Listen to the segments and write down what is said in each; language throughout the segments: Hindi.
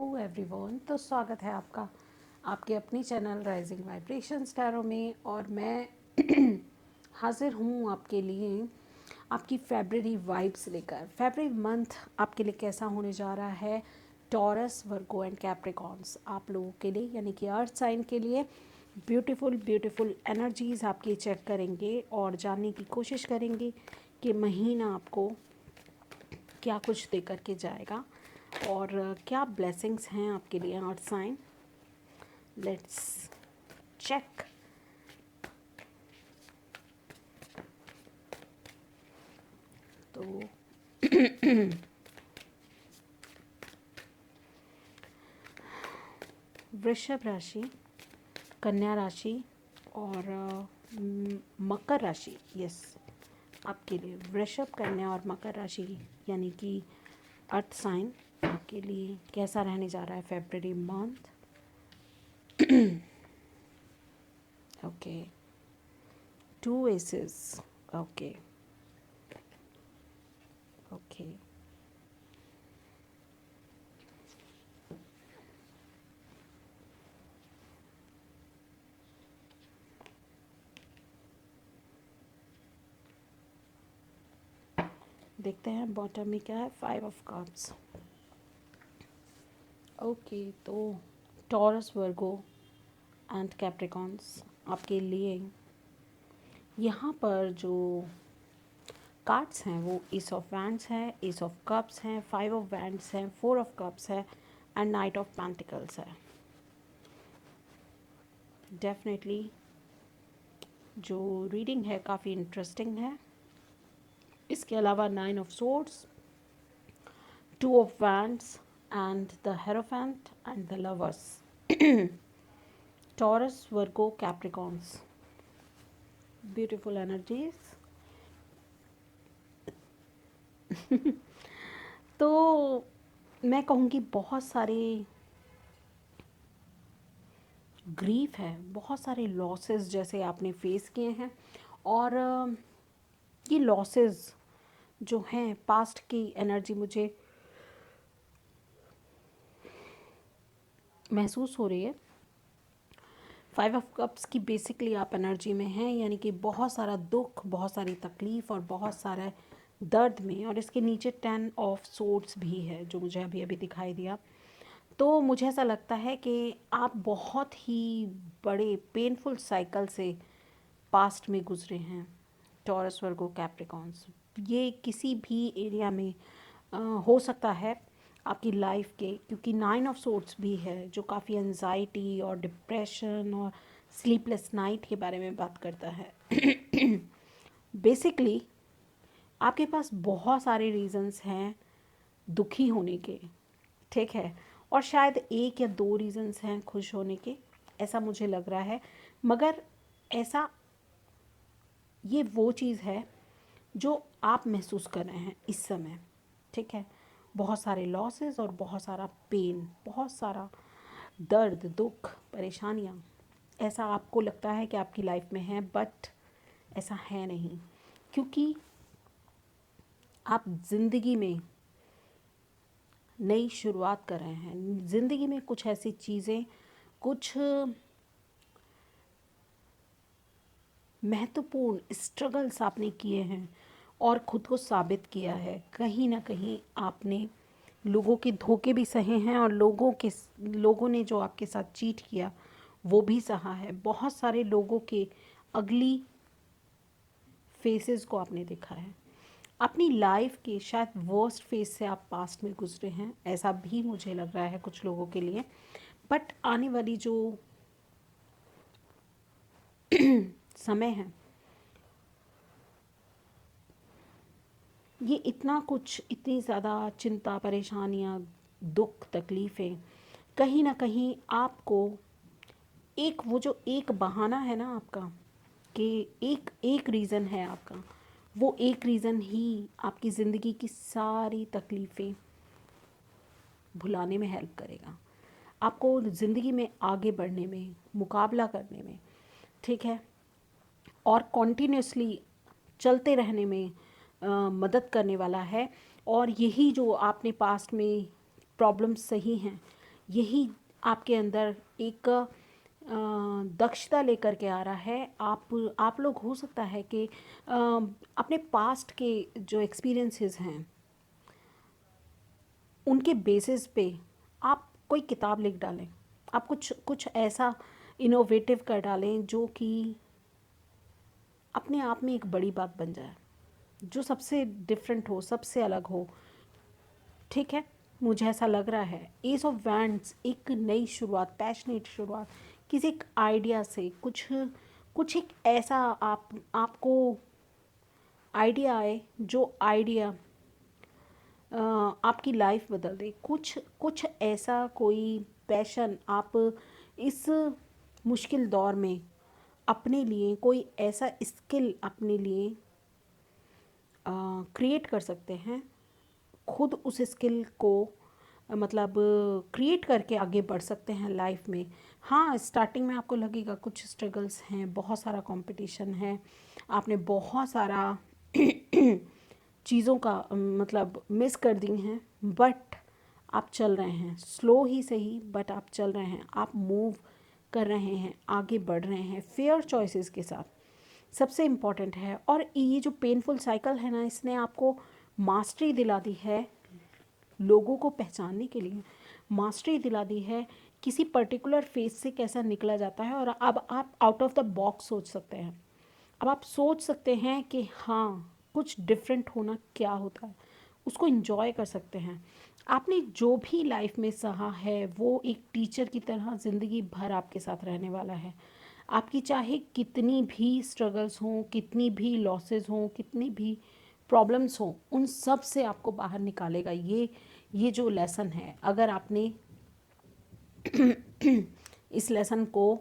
एवरीवन, तो स्वागत है आपका आपके अपनी चैनल राइजिंग वाइब्रेशंस टैरो में। और मैं हाजिर हूँ आपके लिए आपकी फेब्रवरी वाइब्स लेकर। फेब्रवरी मंथ आपके लिए कैसा होने जा रहा है, टॉरस, वर्गो एंड कैप्रिकॉर्न्स आप लोगों के लिए, यानी कि अर्थ साइन के लिए ब्यूटीफुल ब्यूटीफुल एनर्जीज़ आपकी चेक करेंगे और जानने की कोशिश करेंगे कि महीना आपको क्या कुछ दे करके जाएगा और क्या ब्लेसिंग्स हैं आपके लिए अर्थ साइन। Let's check. तो वृषभ राशि, कन्या राशि और मकर राशि, यस, आपके लिए वृषभ, कन्या और मकर राशि यानी कि अर्थ साइन आपके लिए कैसा रहने जा रहा है February month. Okay, 2 aces, okay okay. देखते हैं बॉटम में क्या है, 5 ऑफ कप्स। ओके, तो टॉरस, वर्गो एंड कैप्रिकॉर्न्स आपके लिए यहाँ पर जो कार्ड्स हैं वो एस ऑफ वैंड्स हैं, एस ऑफ कप्स हैं, 5 ऑफ वैंड्स हैं, 4 ऑफ कप्स है एंड नाइट ऑफ पेंटिकल्स है। डेफिनेटली जो रीडिंग है काफ़ी इंटरेस्टिंग है। इसके अलावा 9 of swords, 2 of wands and the hierophant and the lovers. Taurus, Virgo, Capricorns, beautiful energies. तो मैं कहूँगी बहुत सारे ग्रीफ है, बहुत सारे लॉसेस जैसे आपने फेस किए हैं और ये लॉसेस जो हैं पास्ट की एनर्जी मुझे महसूस हो रही है। 5 ऑफ कप्स की बेसिकली आप एनर्जी में हैं, यानी कि बहुत सारा दुख, बहुत सारी तकलीफ़ और बहुत सारा दर्द में। और इसके नीचे 10 ऑफ सोर्ड्स भी है जो मुझे अभी अभी दिखाई दिया। तो मुझे ऐसा लगता है कि आप बहुत ही बड़े पेनफुल साइकिल से पास्ट में गुजरे हैं। टॉरस, वर्गो, कैप्रिकॉर्न्स, ये किसी भी एरिया में हो सकता है आपकी लाइफ के, क्योंकि 9 ऑफ सोर्ड्स भी है जो काफ़ी एनजाइटी और डिप्रेशन और स्लीपलेस नाइट के बारे में बात करता है। बेसिकली आपके पास बहुत सारे रीज़न्स हैं दुखी होने के, ठीक है, और शायद 1 या 2 रीज़न्स हैं खुश होने के, ऐसा मुझे लग रहा है। मगर ऐसा ये वो चीज़ है जो आप महसूस कर रहे हैं इस समय, ठीक है। बहुत सारे लॉसेस और बहुत सारा पेन, बहुत सारा दर्द, दुख, परेशानियाँ, ऐसा आपको लगता है कि आपकी लाइफ में है, बट ऐसा है नहीं, क्योंकि आप ज़िंदगी में नई शुरुआत कर रहे हैं। ज़िंदगी में कुछ ऐसी चीज़ें, कुछ महत्वपूर्ण स्ट्रगल्स आपने किए हैं और ख़ुद को साबित किया है। कहीं ना कहीं आपने लोगों के धोखे भी सहे हैं और लोगों ने जो आपके साथ चीट किया वो भी सहा है। बहुत सारे लोगों के अगली फेसेस को आपने देखा है। अपनी लाइफ के शायद वर्स्ट फेज से आप पास्ट में गुजरे हैं, ऐसा भी मुझे लग रहा है कुछ लोगों के लिए। बट आने वाली जो समय है, ये इतना कुछ, इतनी ज़्यादा चिंता, परेशानियाँ, दुख, तकलीफ़ें, कहीं ना कहीं आपको एक वो जो एक बहाना है ना आपका, कि एक एक रीज़न है आपका, वो एक रीज़न ही आपकी ज़िंदगी की सारी तकलीफ़ें भुलाने में हेल्प करेगा, आपको ज़िंदगी में आगे बढ़ने में, मुकाबला करने में, ठीक है, और कॉन्टीन्यूसली चलते रहने में मदद करने वाला है। और यही जो आपने पास्ट में प्रॉब्लम्स सही हैं, यही आपके अंदर एक दक्षता लेकर के आ रहा है। आप लोग हो सकता है कि अपने पास्ट के जो एक्सपीरियंसेस हैं उनके बेसिस पे आप कोई किताब लिख डालें, आप कुछ कुछ ऐसा इनोवेटिव कर डालें जो कि अपने आप में एक बड़ी बात बन जाए, जो सबसे डिफरेंट हो, सबसे अलग हो। ठीक है, मुझे ऐसा लग रहा है एस ऑफ वैंड्स एक नई शुरुआत, पैशनेट शुरुआत, किसी एक आइडिया से कुछ कुछ एक ऐसा आपको आइडिया आए जो आइडिया आपकी लाइफ बदल दे। कुछ कुछ ऐसा कोई पैशन आप इस मुश्किल दौर में अपने लिए, कोई ऐसा स्किल अपने लिए क्रिएट कर सकते हैं। खुद उस स्किल को मतलब क्रिएट करके आगे बढ़ सकते हैं लाइफ में। हाँ, स्टार्टिंग में आपको लगेगा कुछ स्ट्रगल्स हैं, बहुत सारा कंपटीशन है, आपने बहुत सारा चीज़ों का मतलब मिस कर दी हैं, बट आप चल रहे हैं, स्लो ही सही बट आप चल रहे हैं, आप मूव कर रहे हैं, आगे बढ़ रहे हैं फेयर चॉइसेस के साथ। सबसे इम्पॉर्टेंट है। और ये जो पेनफुल साइकिल है ना, इसने आपको मास्टरी दिला दी है, लोगों को पहचानने के लिए मास्टरी दिला दी है, किसी पर्टिकुलर फेज से कैसा निकला जाता है। और अब आप आउट ऑफ द बॉक्स सोच सकते हैं। अब आप सोच सकते हैं कि हाँ, कुछ डिफरेंट होना क्या होता है, उसको इन्जॉय कर सकते हैं। आपने जो भी लाइफ में सहा है वो एक टीचर की तरह ज़िंदगी भर आपके साथ रहने वाला है। आपकी चाहे कितनी भी स्ट्रगल्स हों, कितनी भी लॉसेस हों, कितनी भी प्रॉब्लम्स हों, उन सब से आपको बाहर निकालेगा ये जो लेसन है। अगर आपने इस लेसन को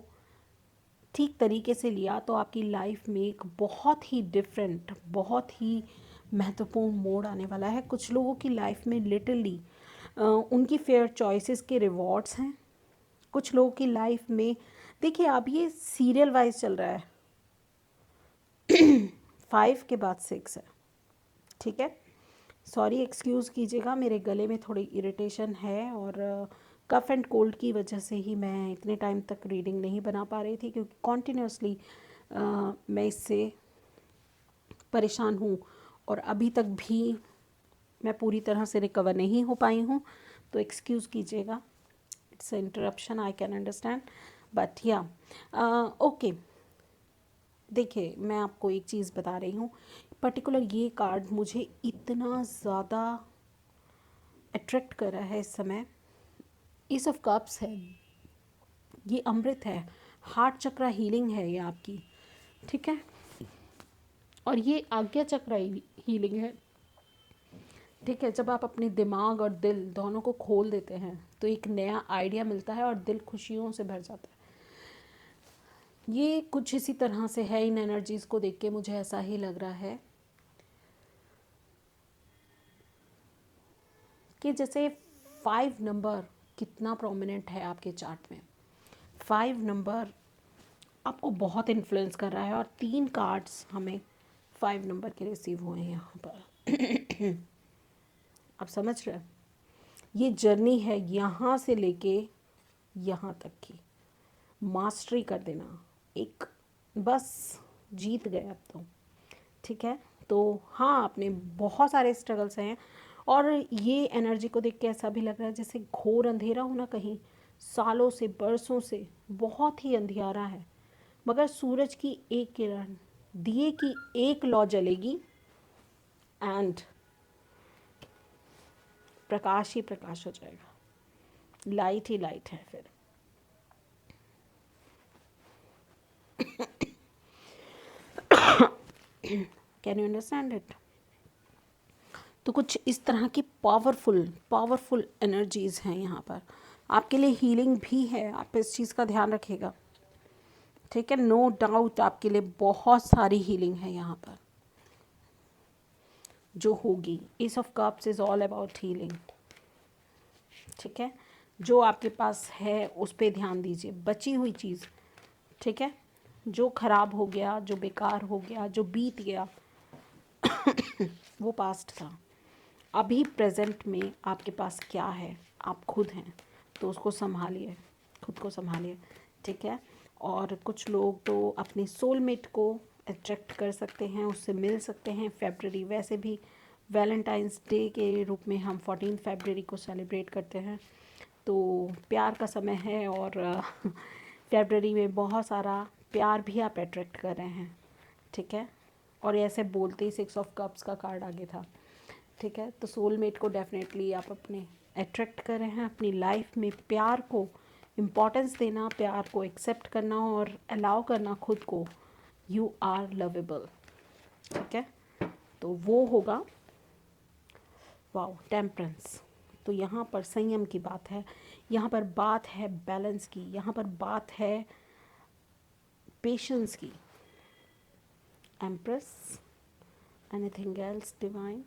ठीक तरीके से लिया तो आपकी लाइफ में एक बहुत ही डिफरेंट, बहुत ही महत्वपूर्ण मोड़ आने वाला है। कुछ लोगों की लाइफ में लिटरली उनकी फेयर चॉइसेस के रिवॉर्ड्स हैं। कुछ लोगों की लाइफ में देखिए, अब ये सीरियल वाइज चल रहा है, 5 के बाद 6 है। ठीक है, सॉरी, एक्सक्यूज़ कीजिएगा, मेरे गले में थोड़ी इरिटेशन है और कफ़ एंड कोल्ड की वजह से ही मैं इतने टाइम तक रीडिंग नहीं बना पा रही थी, क्योंकि कॉन्टिन्यूसली मैं इससे परेशान हूँ और अभी तक भी मैं पूरी तरह से रिकवर नहीं हो पाई हूँ। तो एक्सक्यूज़ कीजिएगा, it's interruption, I can understand, but या ओके। देखिए, मैं आपको एक चीज़ बता रही हूँ, पर्टिकुलर ये कार्ड मुझे इतना ज़्यादा अट्रैक्ट कर रहा है इस समय। एस ऑफ कप्स है, ये अमृत है, हार्ट चक्र हीलिंग है ये आपकी। ठीक है, और ये आज्ञा चक्र हीलिंग है। ठीक है, जब आप अपने दिमाग और दिल दोनों को खोल देते हैं तो एक नया आइडिया मिलता है और दिल खुशियों से भर जाता है। ये कुछ इसी तरह से है। इन एनर्जीज़ को देख के मुझे ऐसा ही लग रहा है कि जैसे 5 नंबर कितना प्रोमिनेंट है आपके चार्ट में। 5 नंबर आपको बहुत इन्फ्लुएंस कर रहा है और 3 कार्ड्स हमें 5 नंबर के रिसीव हुए हैं यहाँ पर। आप समझ रहे हैं, ये जर्नी है यहाँ से लेके यहाँ तक की, मास्टरी कर देना, एक बस जीत गए अब तो। ठीक है, तो हाँ, आपने बहुत सारे स्ट्रगल्स हैं और ये एनर्जी को देख के ऐसा भी लग रहा है जैसे घोर अंधेरा हो ना, कहीं सालों से, बरसों से बहुत ही अंधियारा है, मगर सूरज की एक किरण, दिए की एक लौ जलेगी एंड प्रकाश ही प्रकाश हो जाएगा, लाइट ही लाइट है फिर। Can you understand it? तो कुछ इस तरह की पावरफुल एनर्जीज़ हैं यहाँ पर आपके लिए। हीलिंग भी है, आप इस चीज़ का ध्यान रखिएगा। ठीक है, नो डाउट आपके लिए बहुत सारी हीलिंग है यहाँ पर जो होगी। S of cups is all about healing. ठीक है, जो आपके पास है उस पर ध्यान दीजिए, बची हुई चीज़। ठीक है, जो खराब हो गया, जो बेकार हो गया, जो बीत गया वो पास्ट था। अभी प्रेजेंट में आपके पास क्या है, आप खुद हैं। तो उसको संभालिए, खुद को संभालिए, ठीक है। और कुछ लोग तो अपने सोलमेट को अट्रैक्ट कर सकते हैं, उससे मिल सकते हैं। फेब्रवरी वैसे भी वैलेंटाइंस डे के रूप में हम 14 फरवरी को सेलिब्रेट करते हैं, तो प्यार का समय है। और फरवरी में बहुत सारा प्यार भी आप अट्रैक्ट कर रहे हैं, ठीक है। और ऐसे बोलते ही 6 ऑफ कप्स का कार्ड आगे था, ठीक है। तो सोलमेट को डेफिनेटली आप अपने अट्रैक्ट कर रहे हैं। अपनी लाइफ में प्यार को इम्पोर्टेंस देना, प्यार को एक्सेप्ट करना और अलाउ करना खुद को, यू आर लवेबल, ठीक है। तो वो होगा वाओ टेम्परेंस। तो यहाँ पर संयम की बात है, यहाँ पर बात है बैलेंस की, यहाँ पर बात है पेशेंस की। Empress, anything else divine?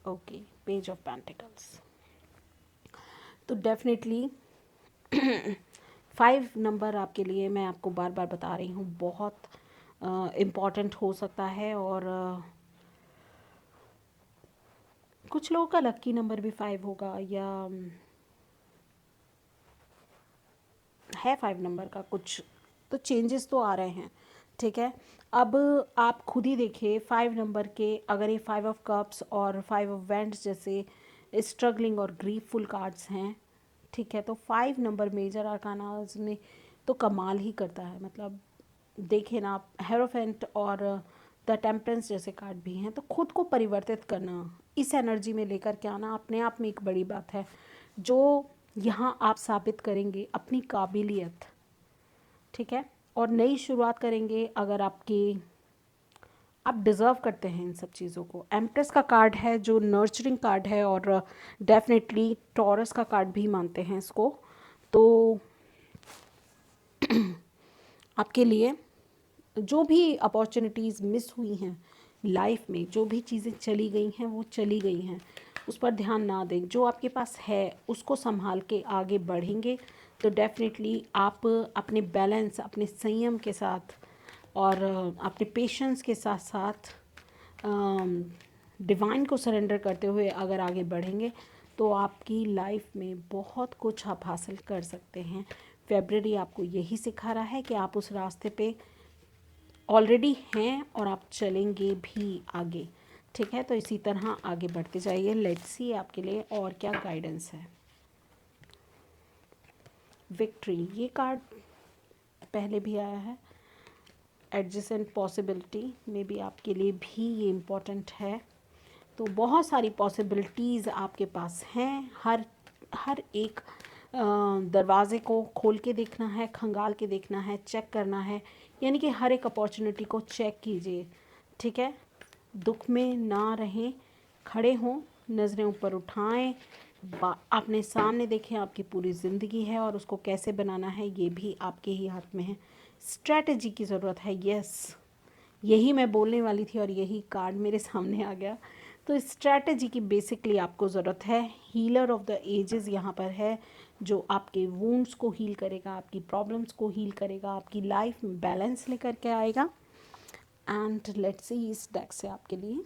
Okay, page of pentacles. तो डेफिनेटली 5 नंबर आपके लिए, मैं आपको बार बार बता रही हूँ, बहुत इम्पॉर्टेंट हो सकता है। और कुछ लोगों का लक्की नंबर भी 5 होगा, या है 5 नंबर का कुछ, तो चेंजेस तो आ रहे हैं, ठीक है। अब आप खुद ही देखिए 5 नंबर के, अगर ये 5 ऑफ कप्स और 5 ऑफ वैंड्स जैसे स्ट्रगलिंग और ग्रीफुल कार्ड्स हैं, ठीक है, तो 5 नंबर मेजर आर्कानाज में तो कमाल ही करता है। मतलब देखिए ना आप, हेरोफेंट और द टेम्परेंस जैसे कार्ड भी हैं। तो खुद को परिवर्तित करना, इस एनर्जी में लेकर के आना अपने आप में एक बड़ी बात है, जो यहाँ आप साबित करेंगे अपनी काबिलियत, ठीक है। और नई शुरुआत करेंगे अगर आप डिज़र्व करते हैं इन सब चीज़ों को। एम्प्रेस का कार्ड है जो नर्चरिंग कार्ड है, और डेफिनेटली टॉरस का कार्ड भी मानते हैं इसको। तो आपके लिए जो भी अपॉर्चुनिटीज़ मिस हुई हैं लाइफ में, जो भी चीज़ें चली गई हैं वो चली गई हैं, उस पर ध्यान ना दें। जो आपके पास है उसको संभाल के आगे बढ़ेंगे तो डेफिनेटली आप अपने बैलेंस, अपने संयम के साथ और अपने पेशेंस के साथ साथ डिवाइन को सरेंडर करते हुए अगर आगे बढ़ेंगे तो आपकी लाइफ में बहुत कुछ आप हासिल कर सकते हैं। फेब्रुअरी आपको यही सिखा रहा है कि आप उस रास्ते पे ऑलरेडी हैं और आप चलेंगे भी आगे, ठीक है। तो इसी तरह आगे बढ़ते जाइए। लेट्स सी आपके लिए और क्या गाइडेंस है। विक्ट्री, ये कार्ड पहले भी आया है। एडजेसेंट पॉसिबिलिटी में भी आपके लिए भी ये इम्पोर्टेंट है। तो बहुत सारी पॉसिबिलिटीज़ आपके पास हैं। हर एक दरवाज़े को खोल के देखना है, खंगाल के देखना है, चेक करना है, यानी कि हर एक अपॉर्चुनिटी को चेक कीजिए, ठीक है। दुख में ना रहें, खड़े हों, नज़रें ऊपर उठाएं, अपने सामने देखें। आपकी पूरी ज़िंदगी है और उसको कैसे बनाना है ये भी आपके ही हाथ में है। स्ट्रैटेजी की ज़रूरत है, यस, यही मैं बोलने वाली थी और यही कार्ड मेरे सामने आ गया। तो स्ट्रैटेजी की बेसिकली आपको ज़रूरत है। हीलर ऑफ द एजेस यहाँ पर है, जो आपके वुंड्स को हील करेगा, आपकी प्रॉब्लम्स को हील करेगा, आपकी लाइफ में बैलेंस लेकर के आएगा। एंड लेट्स सी इस डेक से आपके लिए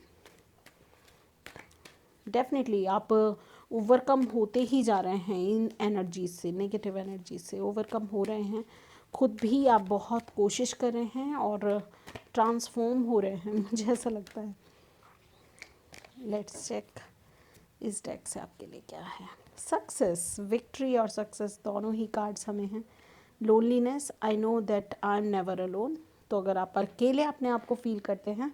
डेफिनेटली आप ओवरकम होते ही जा रहे हैं इन एनर्जीज से, नेगेटिव एनर्जीज से ओवरकम हो रहे हैं। खुद भी आप बहुत कोशिश कर रहे हैं और ट्रांसफॉर्म हो रहे हैं, मुझे ऐसा लगता है। लेट्स चेक इस डेक से आपके लिए क्या है। सक्सेस, विक्ट्री और सक्सेस दोनों ही कार्ड्स हमें हैं। Loneliness, I know that I am never alone. तो अगर आप अकेले अपने आप को फील करते हैं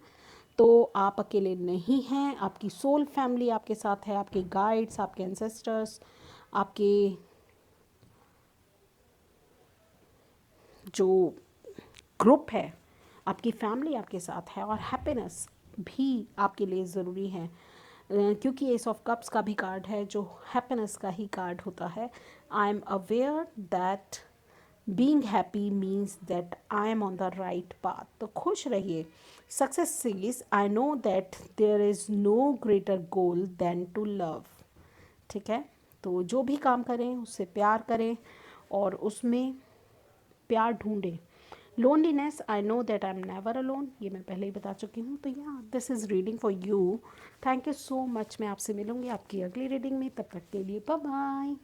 तो आप अकेले नहीं हैं। आपकी सोल फैमिली आपके साथ है, आपके गाइड्स, आपके एंसेस्टर्स, आपके जो ग्रुप है, आपकी फैमिली आपके साथ है। और हैप्पीनेस भी आपके लिए ज़रूरी है, क्योंकि एस ऑफ कप्स का भी कार्ड है जो हैप्पीनेस का ही कार्ड होता है। I am aware that being happy means that I am on the right path. तो खुश रहिए। Success sees, I know that there is no greater goal than to love, ठीक है। तो जो भी काम करें उससे प्यार करें और उसमें प्यार ढूंढें। Loneliness, I know that I am never alone, ये मैं पहले ही बता चुकी हूँ। तो या this is reading for you. Thank you so much. मैं आपसे मिलूँगी आपकी अगली रीडिंग में, तब तक के लिए बाय बाय।